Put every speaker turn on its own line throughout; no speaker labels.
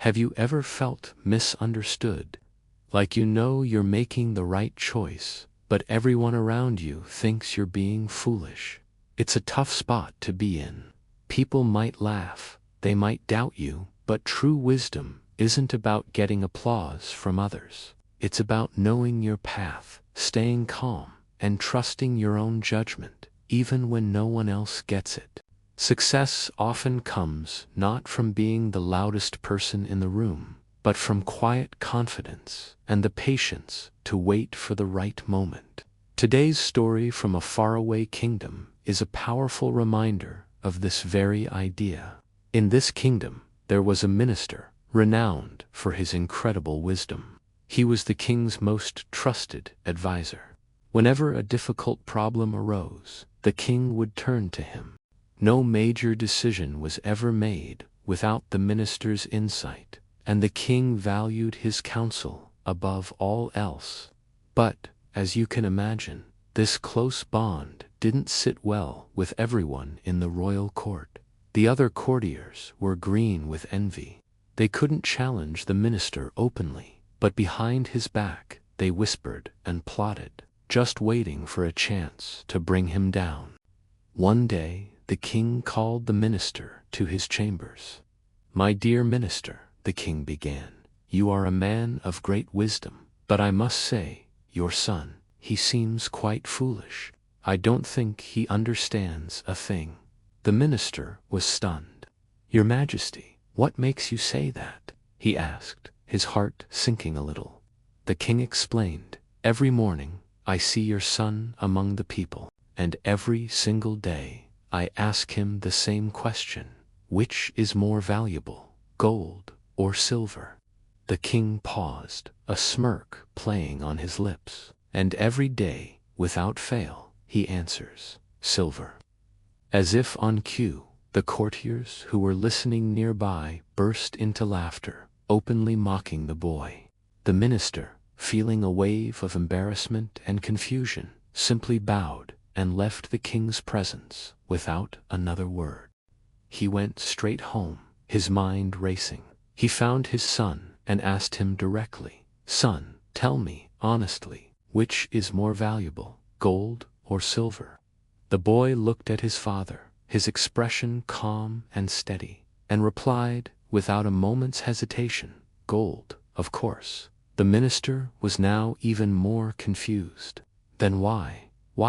Have you ever felt misunderstood? Like you know you're making the right choice, but everyone around you thinks you're being foolish. It's a tough spot to be in. People might laugh, they might doubt you, but true wisdom isn't about getting applause from others. It's about knowing your path, staying calm, and trusting your own judgment, even when no one else gets it. Success often comes not from being the loudest person in the room, but from quiet confidence and the patience to wait for the right moment. Today's story from a faraway kingdom is a powerful reminder of this very idea. In this kingdom, there was a minister renowned for his incredible wisdom. He was the king's most trusted advisor. Whenever a difficult problem arose, the king would turn to him. No major decision was ever made without the minister's insight, and the king valued his counsel above all else. But, as you can imagine, this close bond didn't sit well with everyone in the royal court. The other courtiers were green with envy. They couldn't challenge the minister openly, but behind his back they whispered and plotted, just waiting for a chance to bring him down. One day, the king called the minister to his chambers. "My dear minister," the king began, "you are a man of great wisdom, but I must say, your son, he seems quite foolish. I don't think he understands a thing." The minister was stunned. "Your Majesty, what makes you say that?" he asked, his heart sinking a little. The king explained, "Every morning, I see your son among the people, and every single day, I ask him the same question: which is more valuable, gold or silver?" The king paused, a smirk playing on his lips. "And every day, without fail, he answers, silver." As if on cue, the courtiers who were listening nearby burst into laughter, openly mocking the boy. The minister, feeling a wave of embarrassment and confusion, simply bowed and left the king's presence without another word. He went straight home, his mind racing. He found his son and asked him directly, "Son, tell me, honestly, which is more valuable, gold or silver?" The boy looked at his father, his expression calm and steady, and replied, without a moment's hesitation, "Gold, of course." The minister was now even more confused. "Then why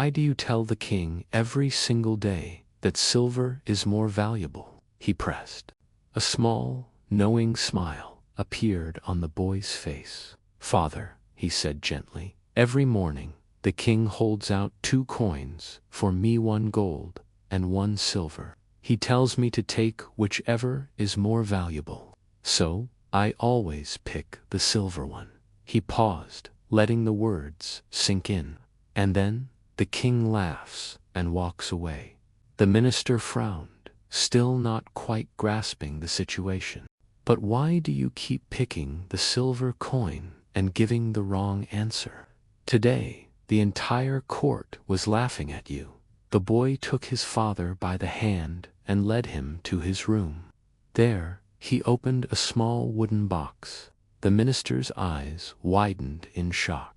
do you tell the king every single day that silver is more valuable?" he pressed. A small, knowing smile appeared on the boy's face. "Father," he said gently, "every morning the king holds out 2 coins for me, 1 gold and 1 silver. He tells me to take whichever is more valuable. So, I always pick the silver one." He paused, letting the words sink in. And then, the king laughs and walks away. The minister frowned, still not quite grasping the situation. "But why do you keep picking the silver coin and giving the wrong answer? Today, the entire court was laughing at you." The boy took his father by the hand and led him to his room. There, he opened a small wooden box. The minister's eyes widened in shock.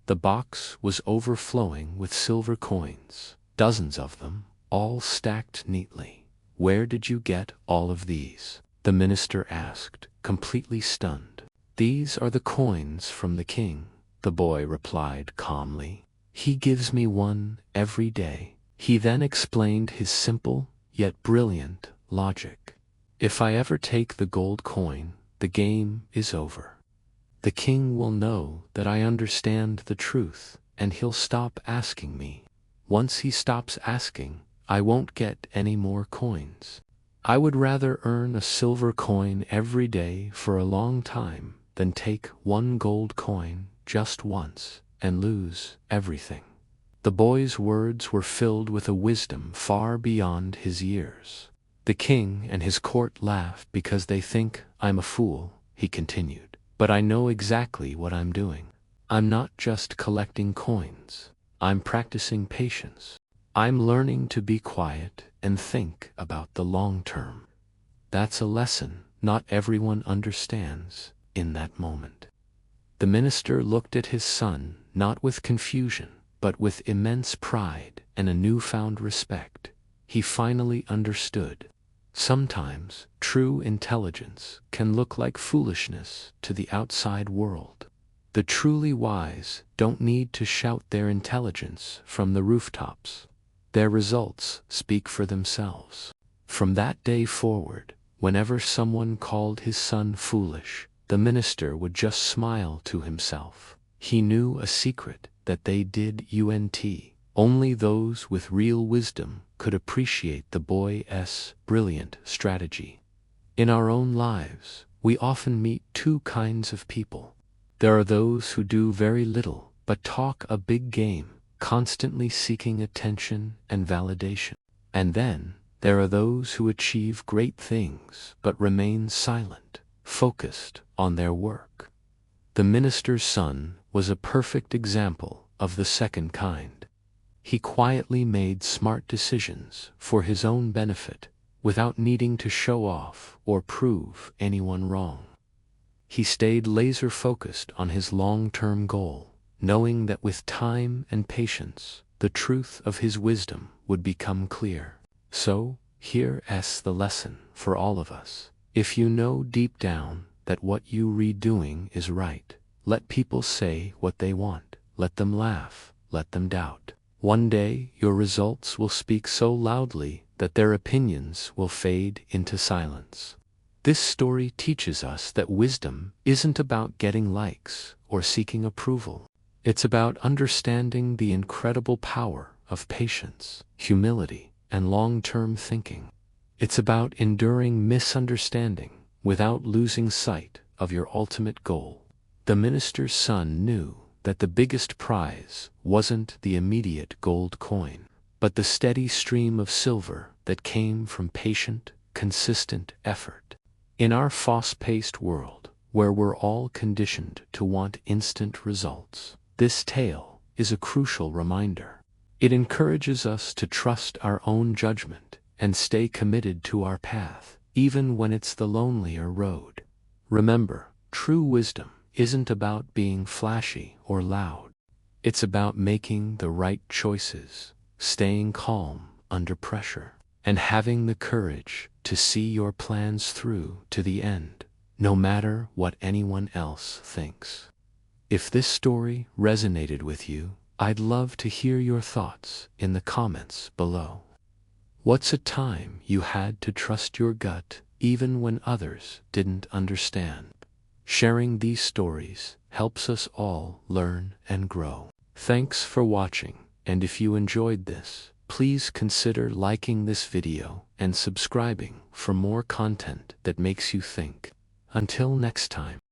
The box was overflowing with silver coins, dozens of them, all stacked neatly. "Where did you get all of these?" the minister asked, completely stunned. "These are the coins from the king," the boy replied calmly. "He gives me one every day." He then explained his simple, yet brilliant, logic. "If I ever take the gold coin, the game is over. The king will know that I understand the truth, and he'll stop asking me. Once he stops asking, I won't get any more coins. I would rather earn a silver coin every day for a long time than take 1 gold coin just once and lose everything." The boy's words were filled with a wisdom far beyond his years. "The king and his court laugh because they think I'm a fool," he continued. "But I know exactly what I'm doing. I'm not just collecting coins. I'm practicing patience. I'm learning to be quiet and think about the long term." That's a lesson not everyone understands in that moment. The minister looked at his son not with confusion, but with immense pride and a newfound respect. He finally understood. Sometimes true intelligence can look like foolishness to the outside world. The truly wise don't need to shout their intelligence from the rooftops. Their results speak for themselves. From that day forward, whenever someone called his son foolish, the minister would just smile to himself. He knew a secret that they didn't. Only those with real wisdom could appreciate the boy's brilliant strategy. In our own lives, we often meet two kinds of people. There are those who do very little but talk a big game, constantly seeking attention and validation. And then there are those who achieve great things but remain silent, focused on their work. The minister's son was a perfect example of the second kind. He quietly made smart decisions for his own benefit without needing to show off or prove anyone wrong. He stayed laser-focused on his long-term goal, knowing that with time and patience, the truth of his wisdom would become clear. So, here's the lesson for all of us. If you know deep down that what you're doing is right, let people say what they want. Let them laugh, let them doubt. One day, your results will speak so loudly that their opinions will fade into silence. This story teaches us that wisdom isn't about getting likes or seeking approval. It's about understanding the incredible power of patience, humility, and long-term thinking. It's about enduring misunderstanding without losing sight of your ultimate goal. The minister's son knew that the biggest prize wasn't the immediate gold coin, but the steady stream of silver that came from patient, consistent effort. In our fast-paced world, where we're all conditioned to want instant results, this tale is a crucial reminder. It encourages us to trust our own judgment and stay committed to our path, even when it's the lonelier road. Remember, true wisdom isn't about being flashy or loud. It's about making the right choices, staying calm under pressure, and having the courage to see your plans through to the end, no matter what anyone else thinks. If this story resonated with you, I'd love to hear your thoughts in the comments below. What's a time you had to trust your gut even when others didn't understand? Sharing these stories helps us all learn and grow. Thanks for watching, and if you enjoyed this, please consider liking this video and subscribing for more content that makes you think. Until next time.